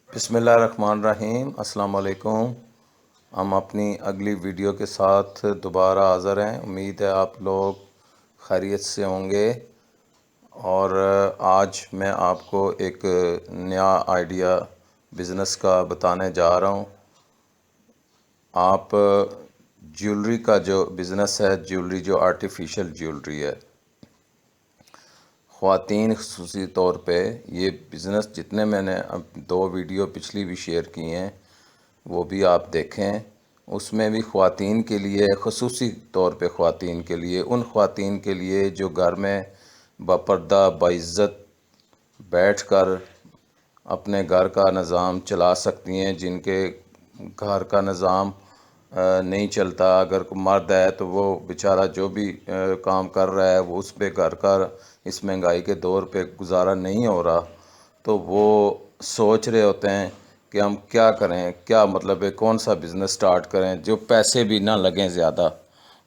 بسم اللہ الرحمن الرحیم۔ السلام علیکم۔ ہم اپنی اگلی ویڈیو کے ساتھ دوبارہ حاضر ہیں۔ امید ہے آپ لوگ خیریت سے ہوں گے، اور آج میں آپ کو ایک نیا آئیڈیا بزنس کا بتانے جا رہا ہوں۔ آپ جیولری کا جو بزنس ہے، جیولری جو آرٹیفیشل جیولری ہے، خواتین خصوصی طور پہ یہ بزنس جتنے میں نے اب 2 ویڈیو پچھلی بھی شیئر کی ہیں وہ بھی آپ دیکھیں۔ اس میں بھی خواتین کے لیے، خصوصی طور پہ خواتین کے لیے، ان خواتین کے لیے جو گھر میں باپردہ باعزت بیٹھ کر اپنے گھر کا نظام چلا سکتی ہیں، جن کے گھر کا نظام نہیں چلتا۔ اگر کوئی مرد ہے تو وہ بیچارہ جو بھی کام کر رہا ہے وہ اس پہ گھر کا اس مہنگائی کے دور پہ گزارا نہیں ہو رہا، تو وہ سوچ رہے ہوتے ہیں کہ ہم کیا کریں، کیا مطلب ہے کون سا بزنس سٹارٹ کریں جو پیسے بھی نہ لگیں زیادہ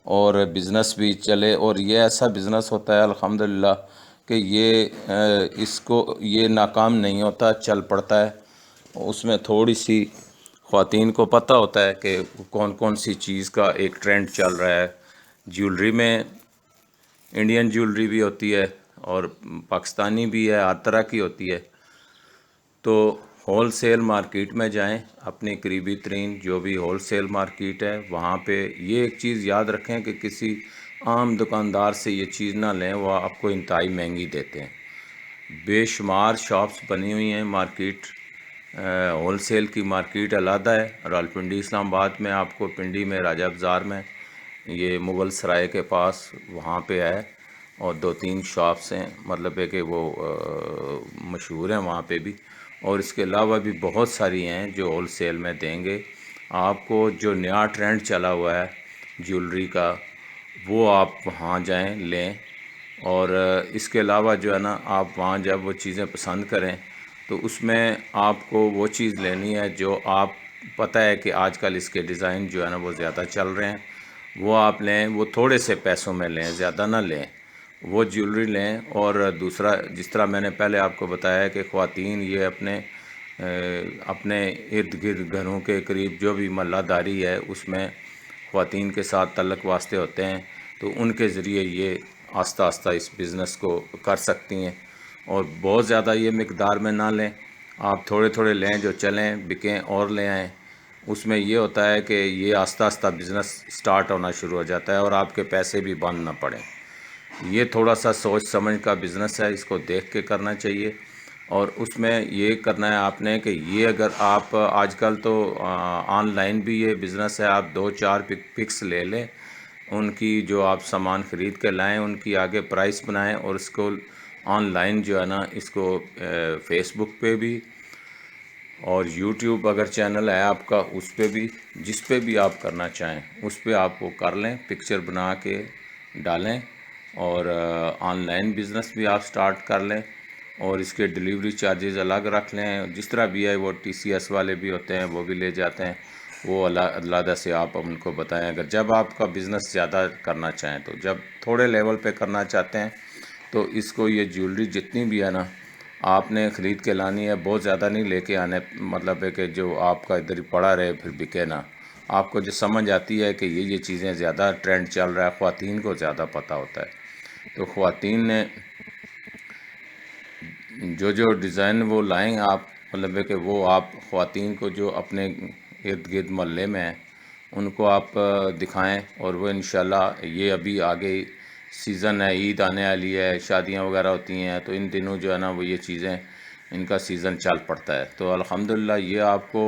اور بزنس بھی چلے۔ اور یہ ایسا بزنس ہوتا ہے الحمدللہ کہ یہ ناکام نہیں ہوتا، چل پڑتا ہے۔ اس میں تھوڑی سی خواتین کو پتہ ہوتا ہے کہ کون کون سی چیز کا ایک ٹرینڈ چل رہا ہے۔ جیولری میں انڈین جیولری بھی ہوتی ہے اور پاکستانی بھی ہے، ہر طرح کی ہوتی ہے۔ تو ہول سیل مارکیٹ میں جائیں، اپنی قریبی ترین جو بھی ہول سیل مارکیٹ ہے وہاں پہ یہ ایک چیز یاد رکھیں کہ کسی عام دکاندار سے یہ چیز نہ لیں، وہ آپ کو انتہائی مہنگی دیتے ہیں۔ بے شمار شاپس بنی ہوئی ہیں مارکیٹ، ہول سیل کی مارکیٹ علیحدہ ہے۔ راولپنڈی اسلام آباد میں آپ کو پنڈی میں راجہ بازار میں یہ مغل سرائے کے پاس وہاں پہ ہے، اور 2-3 شاپس ہیں، مطلب ہے کہ وہ مشہور ہیں وہاں پہ بھی۔ اور اس کے علاوہ بھی بہت ساری ہیں جو ہول سیل میں دیں گے آپ کو۔ جو نیا ٹرینڈ چلا ہوا ہے جیولری کا، وہ آپ وہاں جائیں لیں۔ اور اس کے علاوہ جو ہے نا، آپ وہاں جب وہ چیزیں پسند کریں تو اس میں آپ کو وہ چیز لینی ہے جو آپ پتہ ہے کہ آج کل اس کے ڈیزائن جو ہے نا وہ زیادہ چل رہے ہیں، وہ آپ لیں۔ وہ تھوڑے سے پیسوں میں لیں، زیادہ نہ لیں، وہ جیولری لیں۔ اور دوسرا، جس طرح میں نے پہلے آپ کو بتایا کہ خواتین یہ اپنے ارد گرد گھروں کے قریب جو بھی محلہ داری ہے اس میں خواتین کے ساتھ تعلق واسطے ہوتے ہیں، تو ان کے ذریعے یہ آہستہ آہستہ اس بزنس کو کر سکتی ہیں۔ اور بہت زیادہ یہ مقدار میں نہ لیں، آپ تھوڑے تھوڑے لیں جو چلیں بکیں اور لے آئیں۔ اس میں یہ ہوتا ہے کہ یہ آہستہ آہستہ بزنس سٹارٹ ہونا شروع ہو جاتا ہے اور آپ کے پیسے بھی بند نہ پڑیں۔ یہ تھوڑا سا سوچ سمجھ کا بزنس ہے، اس کو دیکھ کے کرنا چاہیے۔ اور اس میں یہ کرنا ہے آپ نے کہ یہ اگر آپ آج کل تو آن لائن بھی یہ بزنس ہے، آپ 2-4 پکس لے لیں ان کی، جو آپ سامان خرید کے لائیں ان کی آگے پرائس بنائیں، اور اس کو آن لائن جو ہے نا اس کو فیس بک پہ بھی اور یوٹیوب اگر چینل ہے آپ کا اس پہ بھی، جس پہ بھی آپ کرنا چاہیں اس پہ آپ وہ کر لیں، پکچر بنا کے ڈالیں، اور آن لائن بزنس بھی آپ سٹارٹ کر لیں۔ اور اس کے ڈیلیوری چارجز الگ رکھ لیں، جس طرح بھی ہے وہ TCS والے بھی ہوتے ہیں وہ بھی لے جاتے ہیں، وہ علیحدہ سے آپ ان کو بتائیں۔ اگر جب آپ کا بزنس زیادہ کرنا چاہیں تو، جب تھوڑے لیول پہ کرنا چاہتے ہیں تو اس کو یہ جیولری جتنی بھی ہے نا آپ نے خرید کے لانی ہے، بہت زیادہ نہیں لے کے آنے، مطلب ہے کہ جو آپ کا ادھر ہی پڑا رہے پھر بکے نا۔ آپ کو جو سمجھ آتی ہے کہ یہ چیزیں زیادہ ٹرینڈ چل رہا ہے، خواتین کو زیادہ پتہ ہوتا ہے، تو خواتین نے جو ڈیزائن وہ لائیں آپ، مطلب ہے کہ وہ آپ خواتین کو جو اپنے ارد گرد محلے میں ہیں ان کو آپ دکھائیں، اور وہ انشاءاللہ یہ ابھی آگے سیزن ہے، عید آنے والی ہے، شادیاں وغیرہ ہوتی ہیں، تو ان دنوں جو ہے نا وہ یہ چیزیں ان کا سیزن چل پڑتا ہے۔ تو الحمدللہ یہ آپ کو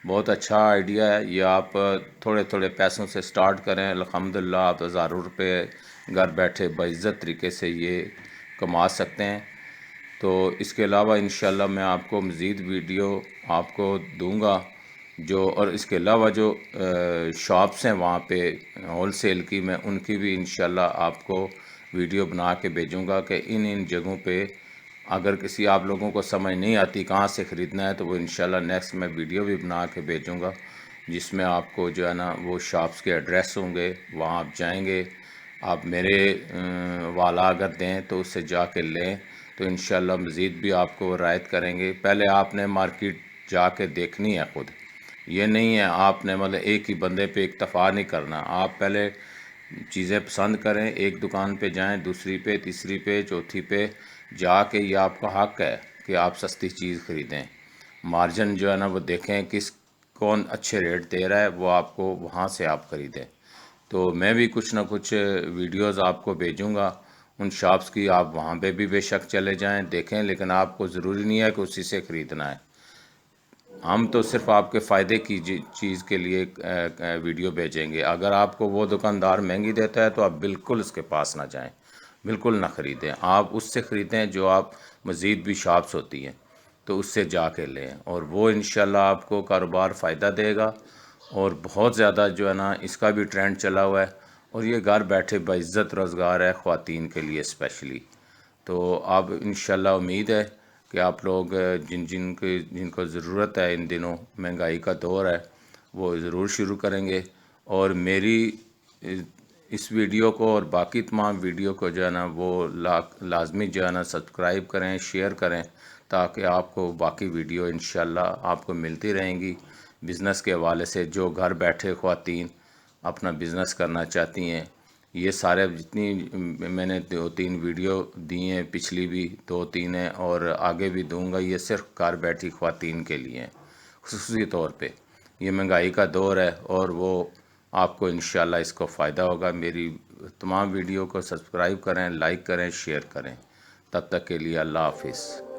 بہت اچھا آئیڈیا ہے، یہ آپ تھوڑے تھوڑے پیسوں سے سٹارٹ کریں، الحمدللہ آپ ہزاروں روپے گھر بیٹھے باعزت طریقے سے یہ کما سکتے ہیں۔ تو اس کے علاوہ انشاءاللہ میں آپ کو مزید ویڈیو آپ کو دوں گا اور اس کے علاوہ جو شاپس ہیں وہاں پہ ہول سیل کی، میں ان کی بھی انشاءاللہ آپ کو ویڈیو بنا کے بھیجوں گا کہ ان جگہوں پہ اگر کسی آپ لوگوں کو سمجھ نہیں آتی کہاں سے خریدنا ہے تو وہ انشاءاللہ نیکسٹ میں ویڈیو بھی بنا کے بھیجوں گا، جس میں آپ کو جو ہے نا وہ شاپس کے ایڈریس ہوں گے، وہاں آپ جائیں گے، آپ میرے والا اگر دیں تو اس سے جا کے لیں تو انشاءاللہ مزید بھی آپ کو رعایت کریں گے۔ پہلے آپ نے مارکیٹ جا کے دیکھنی ہے خود. یہ نہیں ہے آپ نے مطلب ایک ہی بندے پہ اکتفا نہیں کرنا. آپ پہلے چیزیں پسند کریں، ایک دکان پہ جائیں، دوسری پہ، تیسری پہ، چوتھی پہ جا کے. یہ آپ کا حق ہے کہ آپ سستی چیز خریدیں. مارجن جو ہے نا وہ دیکھیں کون اچھے ریٹ دے رہا ہے، وہ آپ کو وہاں سے آپ خریدیں. تو میں بھی کچھ نہ کچھ ویڈیوز آپ کو بھیجوں گا ان شاپس کی. آپ وہاں پہ بھی بے شک چلے جائیں دیکھیں، لیکن آپ کو ضروری نہیں ہے کہ اسی سے خریدنا ہے. ہم تو صرف آپ کے فائدے کی چیز کے لیے ویڈیو بھیجیں گے. اگر آپ کو وہ دکاندار مہنگی دیتا ہے تو آپ بالکل اس کے پاس نہ جائیں، بالکل نہ خریدیں. آپ اس سے خریدیں جو آپ مزید بھی شاپس ہوتی ہیں تو اس سے جا کے لیں، اور وہ انشاءاللہ آپ کو کاروبار فائدہ دے گا. اور بہت زیادہ جو ہے نا اس کا بھی ٹرینڈ چلا ہوا ہے، اور یہ گھر بیٹھے باعزت روزگار ہے خواتین کے لیے اسپیشلی. تو اب انشاءاللہ امید ہے کہ آپ لوگ جن کو ضرورت ہے ان دنوں مہنگائی کا دور ہے وہ ضرور شروع کریں گے. اور میری اس ویڈیو کو اور باقی تمام ویڈیو کو جو ہے نا وہ لازمی جو ہے نا سبسکرائب کریں، شیئر کریں، تاکہ آپ کو باقی ویڈیو انشاءاللہ آپ کو ملتی رہیں گی بزنس کے حوالے سے. جو گھر بیٹھے خواتین اپنا بزنس کرنا چاہتی ہیں، یہ سارے جتنی میں نے 2-3 ویڈیو دی ہیں، پچھلی بھی 2-3 ہیں اور آگے بھی دوں گا، یہ صرف گھر بیٹھی خواتین کے لیے ہیں خصوصی طور پہ. یہ مہنگائی کا دور ہے اور وہ آپ کو انشاءاللہ اس کو فائدہ ہوگا. میری تمام ویڈیو کو سبسکرائب کریں، لائک کریں، شیئر کریں. تب تک کے لیے اللہ حافظ.